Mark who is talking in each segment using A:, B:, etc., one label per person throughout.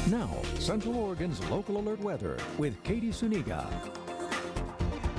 A: Now, Central Oregon's local alert weather with Katie Suniga.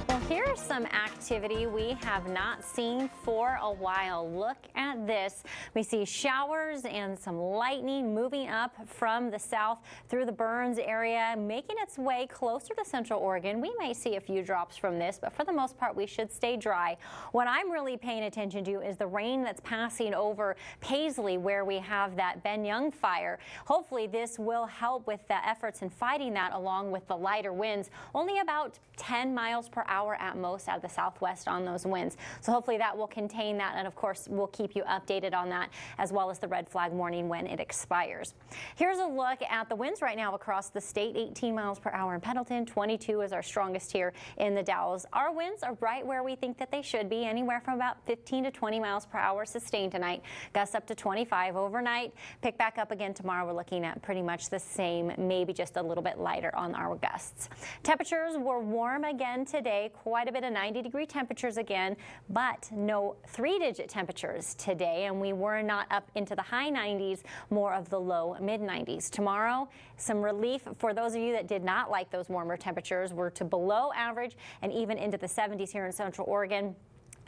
B: Well, here's some activity we have not seen for a while. Look at this. We see showers and some lightning moving up from the south through the Burns area, making its way closer to Central Oregon. We may see a few drops from this, but for the most part, we should stay dry. What I'm really paying attention to is the rain that's passing over Paisley, where we have that Ben Young fire. Hopefully, this will help with the efforts in fighting that, along with the lighter winds, only about 10 miles per hour at most out of the southwest on those winds. So hopefully that will contain that, and of course we'll keep you updated on that, as well as the red flag warning when it expires. Here's a look at the winds right now across the state. 18 miles per hour in Pendleton, 22 is our strongest here in the Dalles. Our winds are right where we think that they should be, anywhere from about 15 to 20 miles per hour sustained tonight. Gusts up to 25 overnight. Pick back up again tomorrow. We're looking at pretty much the same, maybe just a little bit lighter on our gusts. Temperatures were warm again today, quite a bit of 90-degree temperatures again, but no three-digit temperatures today, and we were not up into the high 90s, more of the low mid-90s. Tomorrow, some relief for those of you that did not like those warmer temperatures. We're to below average and even into the 70s here in Central Oregon.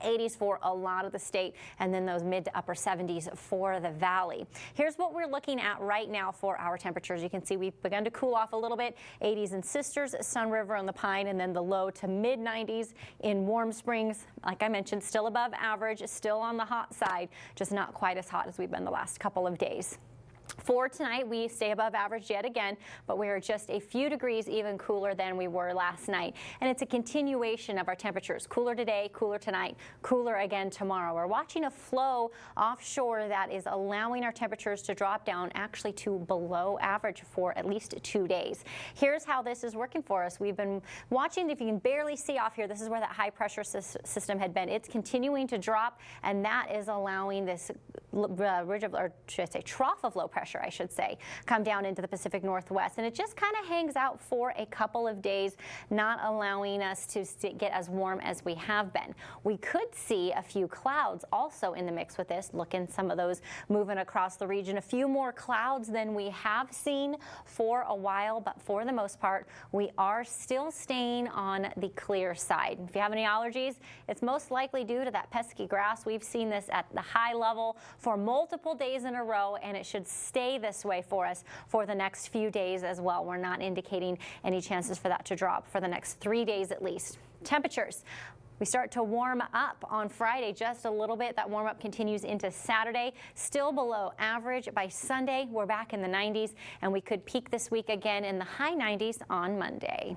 B: 80s for a lot of the state, and then those mid to upper 70s for the valley. Here's what we're looking at right now for our temperatures. You can see we've begun to cool off a little bit. 80s in Sisters, Sun River on the Pine, and then the low to mid 90s in Warm Springs. Like I mentioned, still above average, still on the hot side, just not quite as hot as we've been the last couple of days. For tonight, we stay above average yet again, but we are just a few degrees even cooler than we were last night. And it's a continuation of our temperatures. Cooler today, cooler tonight, cooler again tomorrow. We're watching a flow offshore that is allowing our temperatures to drop down actually to below average for at least 2 days. Here's how this is working for us. We've been watching, if you can barely see off here, this is where that high pressure system had been. It's continuing to drop, and that is allowing this ridge of, or should I say trough of low pressure, I should say, come down into the Pacific Northwest, and it just kind of hangs out for a couple of days, not allowing us to get as warm as we have been. We could see a few clouds also in the mix with this. Look in some of those moving across the region. A few more clouds than we have seen for a while, but for the most part, we are still staying on the clear side. If you have any allergies, it's most likely due to that pesky grass. We've seen this at the high level for multiple days in a row, and it should stay this way for us for the next few days as well. We're not indicating any chances for that to drop for the next 3 days at least. Temperatures. We start to warm up on Friday just a little bit. That warm up continues into Saturday, still below average. By Sunday, we're back in the 90s, and we could peak this week again in the high 90s on Monday.